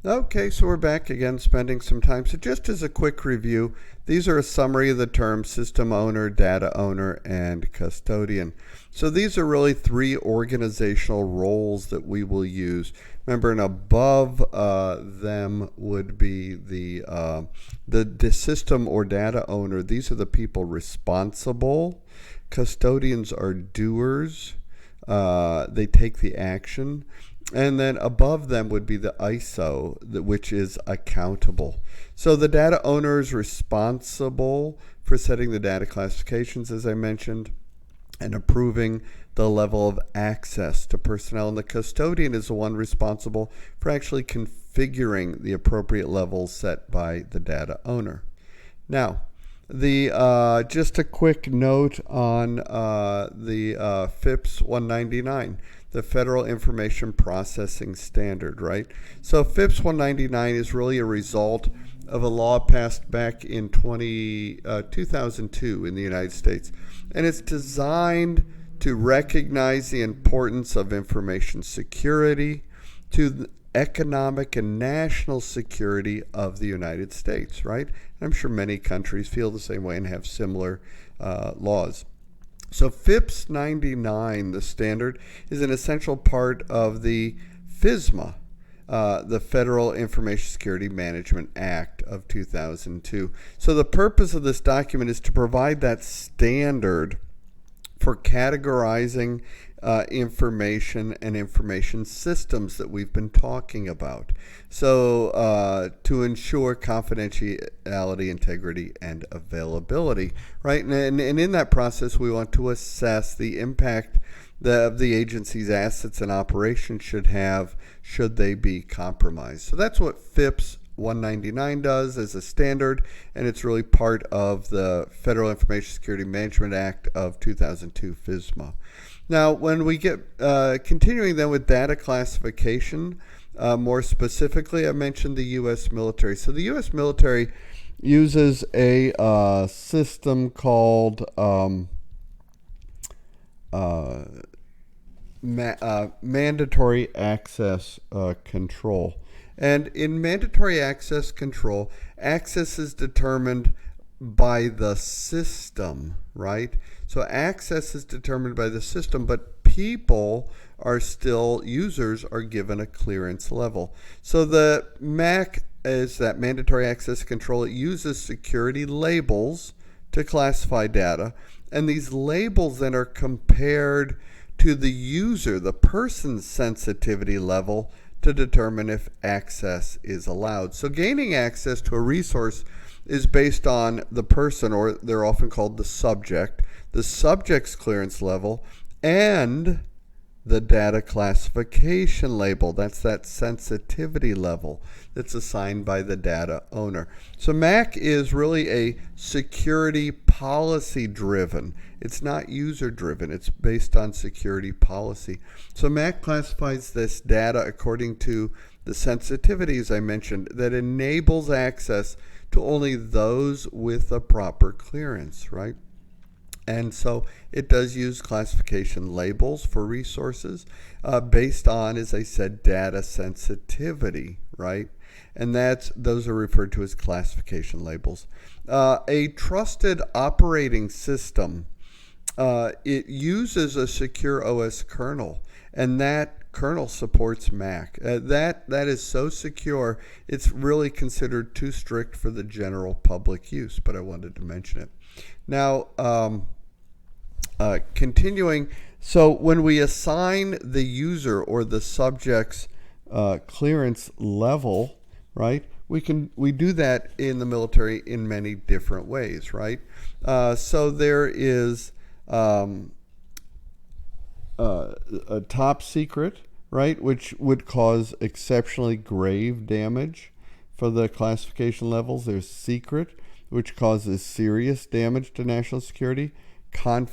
Okay, so we're back again spending some time. So just as a quick review, these are a summary of the terms system owner, data owner, and custodian. So these are really three organizational roles that we will use. Remember, and above them would be the system or data owner. These are the people responsible. Custodians are doers. They take the action. And then above them would be the ISO, which is accountable. So the data owner is responsible for setting the data classifications, as I mentioned, and approving the level of access to personnel. And the custodian is the one responsible for actually configuring the appropriate levels set by the data owner. Now, just a quick note on the FIPS 199, the Federal Information Processing Standard, right? So FIPS 199 is really a result of a law passed back in 2002 in the United States, and it's designed to recognize the importance of information security to the economic and national security of the United States, right? And I'm sure many countries feel the same way and have similar laws. So FIPS 99, the standard, is an essential part of the FISMA, the Federal Information Security Management Act of 2002. So the purpose of this document is to provide that standard for categorizing information and information systems that we've been talking about. So to ensure confidentiality, integrity, and availability, right? And in that process, we want to assess the impact that the agency's assets and operations should have should they be compromised. So that's what FIPS 199 does as a standard, and it's really part of the Federal Information Security Management Act of 2002, FISMA. Now, when we get continuing then with data classification, more specifically, I mentioned the U.S. military. So the U.S. military uses a system called mandatory access control. And in mandatory access control, access is determined by the system, right? So access is determined by the system, but people are still, users are given a clearance level. So the MAC is that mandatory access control. It uses security labels to classify data, and these labels then are compared to the user, the person's sensitivity level, to determine if access is allowed. So gaining access to a resource is based on the person, or they're often called the subject's clearance level, and the data classification label. That's that sensitivity level that's assigned by the data owner. So MAC is really a security policy driven. It's not user driven. It's based on security policy. So MAC classifies this data according to the sensitivities I mentioned that enables access to only those with a proper clearance, right? And so it does use classification labels for resources based on, as I said, data sensitivity, right? And those are referred to as classification labels. A trusted operating system, it uses a secure OS kernel, and that kernel supports Mac. That is so secure, it's really considered too strict for the general public use, but I wanted to mention it. Now, continuing, so when we assign the user or the subject's clearance level, right, we do that in the military in many different ways, right? So there is a top secret, right, which would cause exceptionally grave damage for the classification levels. There's secret, which causes serious damage to national security. I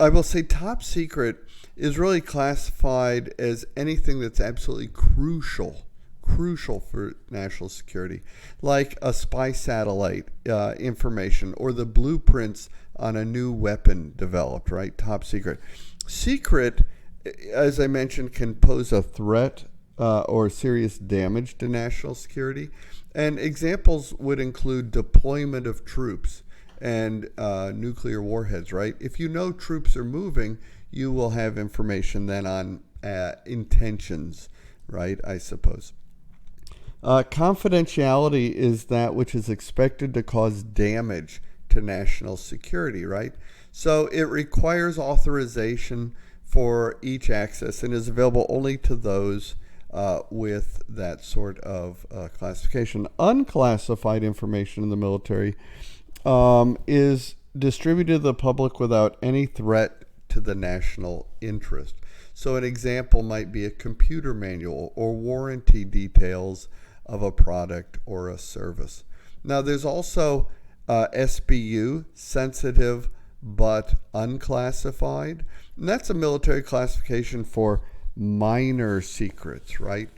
will say top secret is really classified as anything that's absolutely crucial for national security, like a spy satellite information or the blueprints on a new weapon developed, right? Top secret. Secret, as I mentioned, can pose a threat or serious damage to national security. And examples would include deployment of troops and nuclear warheads, right? If you know troops are moving, you will have information then on intentions, right, I suppose. Confidentiality is that which is expected to cause damage to national security, right? So it requires authorization for each access and is available only to those with that sort of classification. Unclassified information in the military is distributed to the public without any threat to the national interest. So an example might be a computer manual or warranty details of a product or a service. Now there's also SBU, sensitive but unclassified. And that's a military classification for minor secrets, right?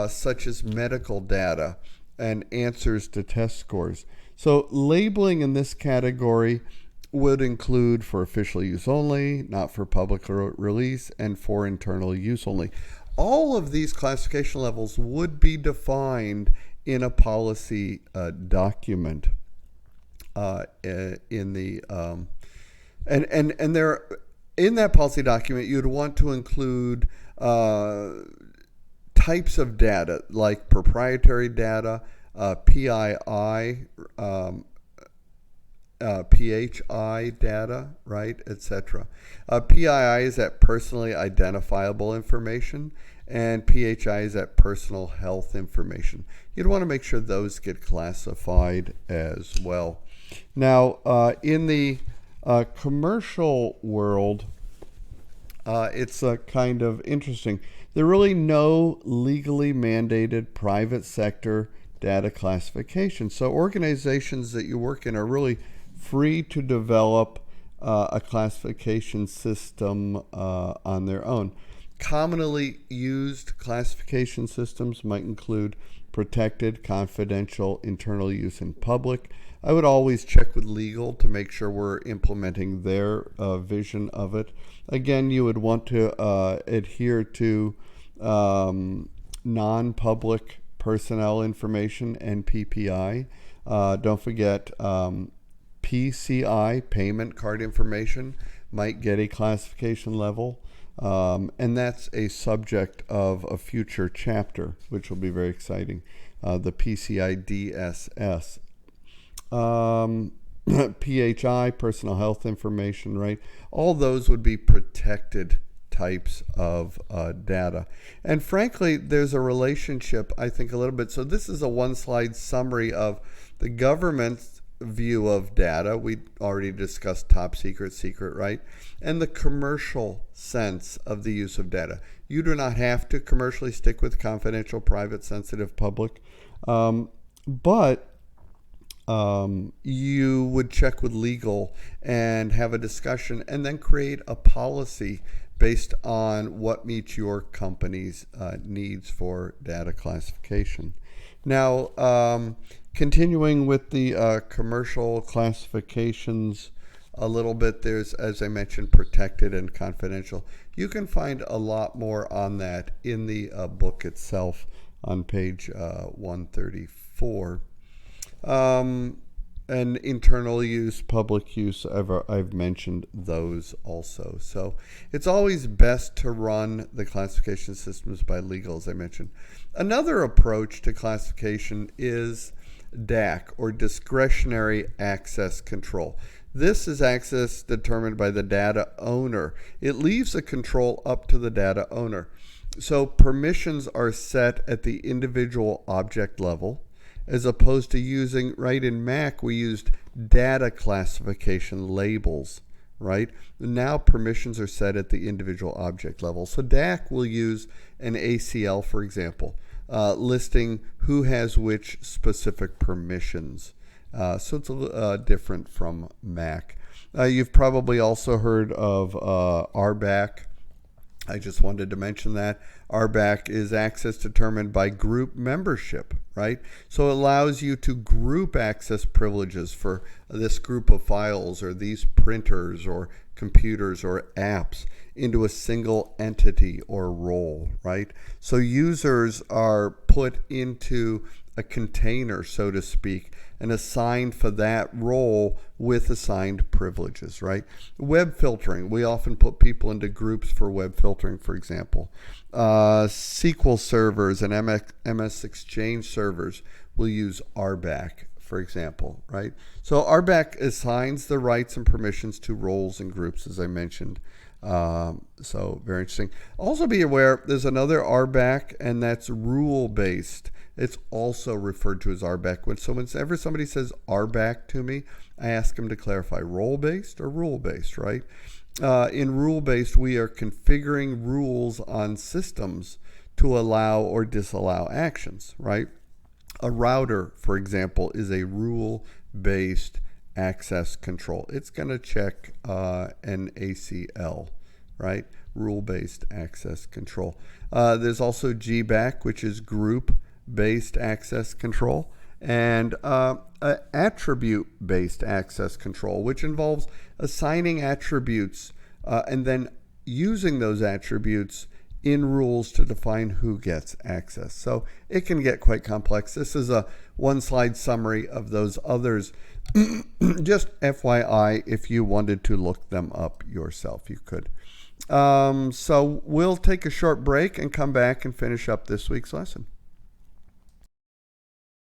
Such as medical data and answers to test scores. So labeling in this category would include for official use only, not for public release, and for internal use only. All of these classification levels would be defined in a policy document. In the and there in that policy document, you'd want to include types of data like proprietary data, PII, PHI data, right, etc. PII is that personally identifiable information, and PHI is that personal health information. You'd want to make sure those get classified as well. Now, in the commercial world, it's kind of interesting. There are really no legally mandated private sector data classification. So organizations that you work in are really free to develop a classification system on their own. Commonly used classification systems might include protected, confidential, internal use, and public. I would always check with legal to make sure we're implementing their vision of it. Again, you would want to adhere to non-public personnel information and PPI. Don't forget PCI, payment card information, might get a classification level. And that's a subject of a future chapter, which will be very exciting. The PCI DSS. PHI, personal health information, right? All those would be protected types of data. And frankly, there's a relationship, I think, a little bit. So this is a one-slide summary of the government's view of data. We already discussed top secret, secret, right? And the commercial sense of the use of data. You do not have to commercially stick with confidential, private, sensitive, public, but you would check with legal and have a discussion and then create a policy based on what meets your company's needs for data classification. Now, continuing with the commercial classifications a little bit, there's, as I mentioned, protected and confidential. You can find a lot more on that in the book itself on page 134. And internal use, public use, I've mentioned those also. So it's always best to run the classification systems by legal, as I mentioned. Another approach to classification is DAC, or discretionary access control. This is access determined by the data owner. It leaves the control up to the data owner. So permissions are set at the individual object level, as opposed to using, right, in Mac, we used data classification labels, right? Now permissions are set at the individual object level. So DAC will use an ACL, for example, listing who has which specific permissions. So it's a little different from Mac. You've probably also heard of RBAC. I just wanted to mention that. RBAC is access determined by group membership, right? So it allows you to group access privileges for this group of files or these printers or computers or apps into a single entity or role, right? So users are put into a container, so to speak, and assigned for that role with assigned privileges, right? Web filtering, we often put people into groups for web filtering, for example. SQL servers and MS Exchange servers will use RBAC, for example, right? So RBAC assigns the rights and permissions to roles and groups, as I mentioned. So very interesting. Also be aware there's another RBAC, and that's rule-based. It's also referred to as RBAC. So whenever somebody says RBAC to me, I ask them to clarify role-based or rule-based, right? In rule-based, we are configuring rules on systems to allow or disallow actions, right? A router, for example, is a rule-based access control. It's going to check an ACL, right? Rule-based access control. There's also GBAC, which is group-based access control, and attribute-based access control, which involves assigning attributes and then using those attributes in rules to define who gets access. So it can get quite complex. This is a one-slide summary of those others. Just FYI, if you wanted to look them up yourself, you could. So we'll take a short break and come back and finish up this week's lesson.